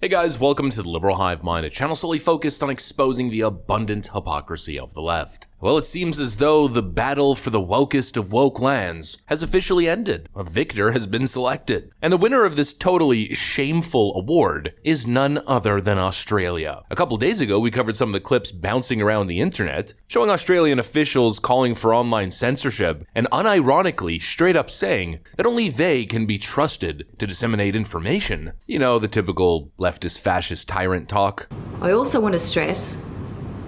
Hey guys, welcome to the Liberal Hive Mind, a channel solely focused on exposing the abundant hypocrisy of the left. Well, it seems as though the battle for the wokest of woke lands has officially ended. A victor has been selected. And the winner of this totally shameful award is none other than Australia. A couple days ago, we covered some of the clips bouncing around the internet, showing Australian officials calling for online censorship and unironically straight up saying that only they can be trusted to disseminate information. You know, the typical leftist fascist tyrant talk. I also want to stress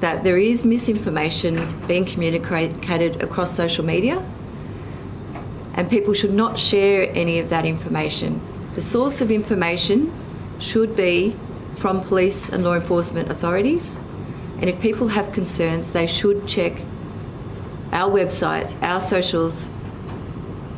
that there is misinformation being communicated across social media, and people should not share any of that information. The source of information should be from police and law enforcement authorities, and if people have concerns, they should check our websites, our socials,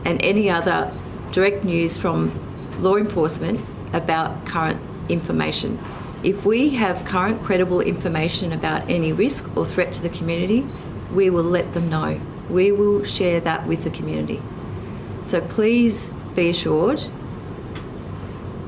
and any other direct news from law enforcement about current information. If we have current credible information about any risk or threat to the community, we will let them know. We will share that with the community. So please be assured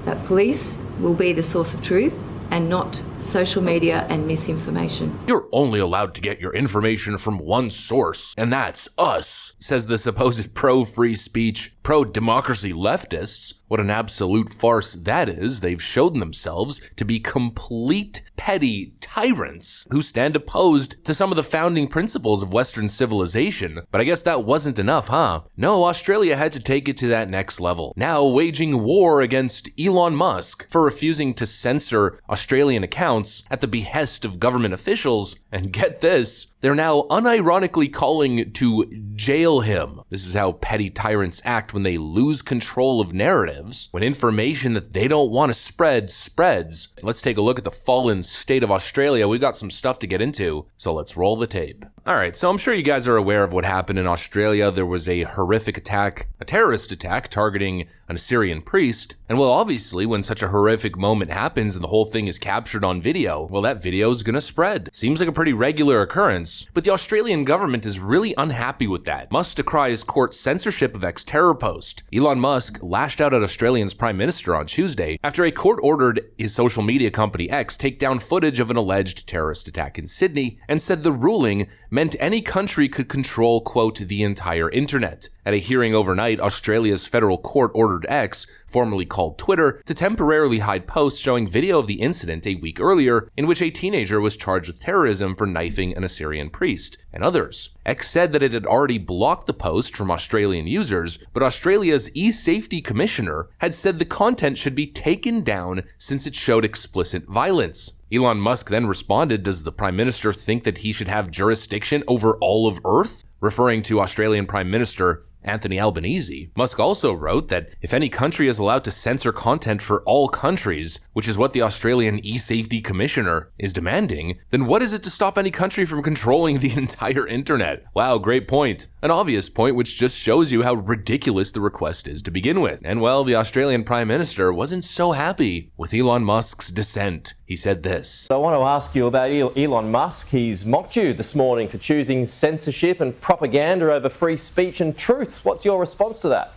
that police will be the source of truth and not social media and misinformation. You're only allowed to get your information from one source, and that's us, says the supposed pro-free speech, pro-democracy leftists. What an absolute farce that is. They've shown themselves to be complete petty tyrants who stand opposed to some of the founding principles of Western civilization. But I guess that wasn't enough, huh? No, Australia had to take it to that next level. Now waging war against Elon Musk for refusing to censor Australian accounts at the behest of government officials. And get this, they're now unironically calling to jail him. This is how petty tyrants act when they lose control of narratives, when information that they don't want to spread spreads. Let's take a look at the fallen state of Australia. We've got some stuff to get into, so let's roll the tape. Alright, so I'm sure you guys are aware of what happened in Australia. There was a horrific attack, a terrorist attack targeting an Assyrian priest. And well, obviously, when such a horrific moment happens and the whole thing is captured on video, well, that video is gonna spread. Seems like a pretty regular occurrence, but the Australian government is really unhappy with that. Musk decries court censorship of ex-terror post. Elon Musk lashed out at Australia's Prime Minister on Tuesday after a court ordered his social media company X take down footage of an alleged terrorist attack in Sydney and said the ruling meant any country could control, quote, the entire internet. At a hearing overnight, Australia's federal court ordered X, formerly called Twitter, to temporarily hide posts showing video of the incident a week earlier in which a teenager was charged with terrorism for knifing an Assyrian priest and others. X said that it had already blocked the post from Australian users, but Australia's e-safety commissioner had said the content should be taken down since it showed explicit violence. Elon Musk then responded, "Does the Prime Minister think that he should have jurisdiction over all of Earth?" referring to Australian Prime Minister Anthony Albanese. Musk also wrote that if any country is allowed to censor content for all countries, which is what the Australian e-safety commissioner is demanding, then what is it to stop any country from controlling the entire internet? Wow, great point. An obvious point which just shows you how ridiculous the request is to begin with. And well, the Australian Prime Minister wasn't so happy with Elon Musk's dissent. He said this. I want to ask you about Elon Musk. He's mocked you this morning for choosing censorship and propaganda over free speech and truth. What's your response to that?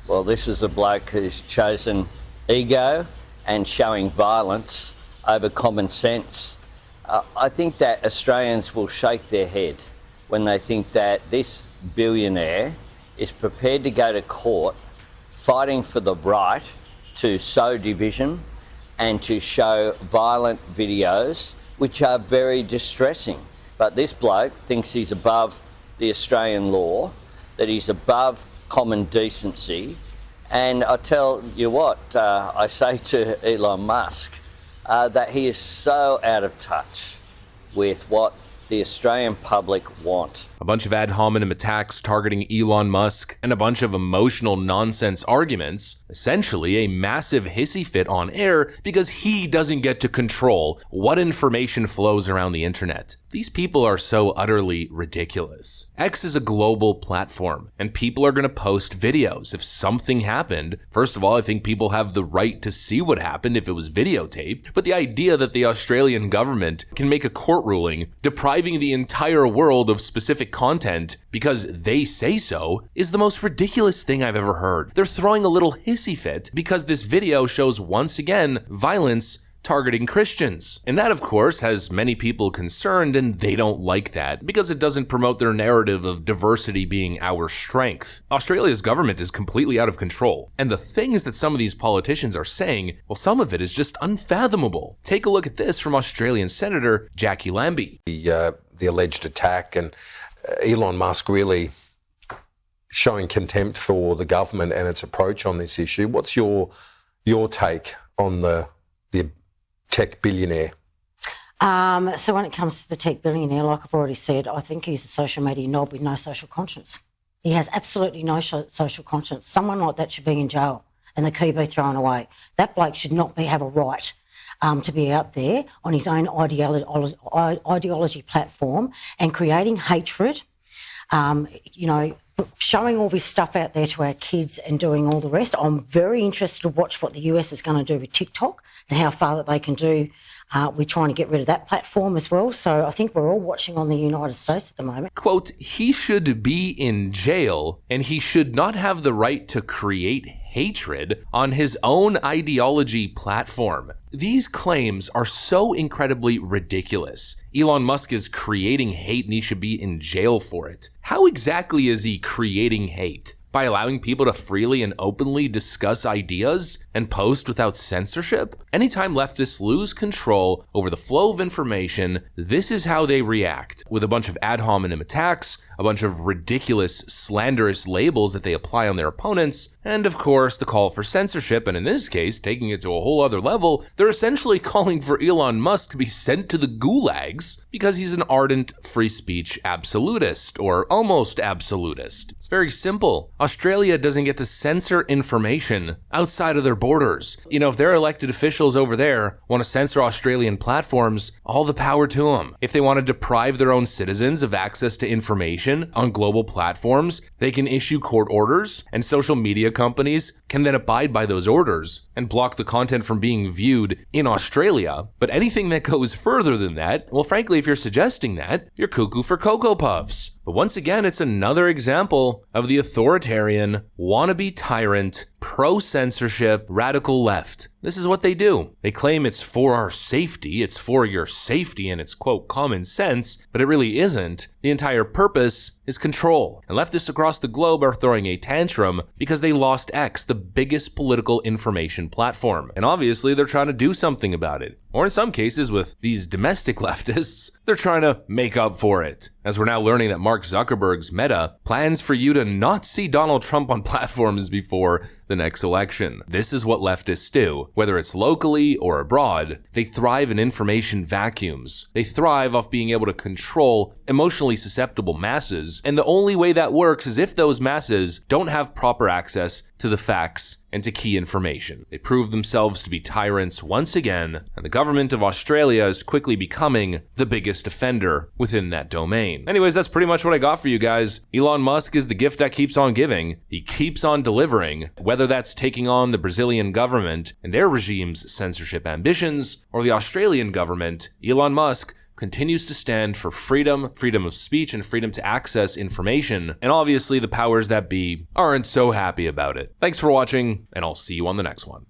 Well, this is a bloke who's chosen ego and showing violence over common sense. I think that Australians will shake their head when they think that this billionaire is prepared to go to court fighting for the right to sow division and to show violent videos, which are very distressing. But this bloke thinks he's above the Australian law, that he's above common decency. And I tell you what, I say to Elon Musk, that he is so out of touch with what the Australian public want. A bunch of ad hominem attacks targeting Elon Musk and a bunch of emotional nonsense arguments, essentially a massive hissy fit on air because he doesn't get to control what information flows around the internet. These people are so utterly ridiculous. X is a global platform, and people are going to post videos. If something happened, first of all, I think people have the right to see what happened if it was videotaped, but the idea that the Australian government can make a court ruling depriving the entire world of specific horrific content because they say so is the most ridiculous thing I've ever heard. They're throwing a little hissy fit because this video shows once again violence targeting Christians. And that, of course, has many people concerned, and they don't like that because it doesn't promote their narrative of diversity being our strength. Australia's government is completely out of control, and the things that some of these politicians are saying, well, some of it is just unfathomable. Take a look at this from Australian Senator Jackie Lambie. The alleged attack, and Elon Musk really showing contempt for the government and its approach on this issue. What's your take on the tech billionaire? So when it comes to the tech billionaire, like I've already said, I think he's a social media knob with no social conscience. He has absolutely no social conscience. Someone like that should be in jail and the key be thrown away. That bloke should not have a right to be out there on his own ideology platform and creating hatred, showing all this stuff out there to our kids and doing all the rest. I'm very interested to watch what the US is going to do with TikTok and how far that they can do with trying to get rid of that platform as well. So I think we're all watching on the United States at the moment. Quote, he should be in jail and he should not have the right to create hatred on his own ideology platform. These claims are so incredibly ridiculous. Elon Musk is creating hate and he should be in jail for it. How exactly is he creating hate? By allowing people to freely and openly discuss ideas and post without censorship? Anytime leftists lose control over the flow of information, this is how they react, with a bunch of ad hominem attacks, a bunch of ridiculous, slanderous labels that they apply on their opponents, and of course the call for censorship, and in this case, taking it to a whole other level, they're essentially calling for Elon Musk to be sent to the gulags because he's an ardent free speech absolutist, or almost absolutist. It's very simple. Australia doesn't get to censor information outside of their borders. If their elected officials over there want to censor Australian platforms, all the power to them. If they want to deprive their own citizens of access to information on global platforms, they can issue court orders, and social media companies can then abide by those orders and block the content from being viewed in Australia. But anything that goes further than that, well, frankly, if you're suggesting that, you're cuckoo for Cocoa Puffs. But once again, it's another example of the authoritarian, wannabe tyrant, pro-censorship, radical left. This is what they do. They claim it's for our safety, it's for your safety, and it's, quote, common sense, but it really isn't. The entire purpose is control. And leftists across the globe are throwing a tantrum because they lost X, the biggest political information platform. And obviously, they're trying to do something about it. Or in some cases, with these domestic leftists, they're trying to make up for it. As we're now learning that Mark Zuckerberg's Meta plans for you to not see Donald Trump on platforms before the next election. This is what leftists do. Whether it's locally or abroad, they thrive in information vacuums. They thrive off being able to control emotionally susceptible masses, and the only way that works is if those masses don't have proper access to the facts and to key information. They prove themselves to be tyrants once again, and the government of Australia is quickly becoming the biggest offender within that domain. Anyways, that's pretty much what I got for you guys. Elon Musk is the gift that keeps on giving. He keeps on delivering, whether that's taking on the Brazilian government and their regime's censorship ambitions, or the Australian government. Elon Musk continues to stand for freedom, freedom of speech, and freedom to access information. And obviously the powers that be aren't so happy about it. Thanks for watching, and I'll see you on the next one.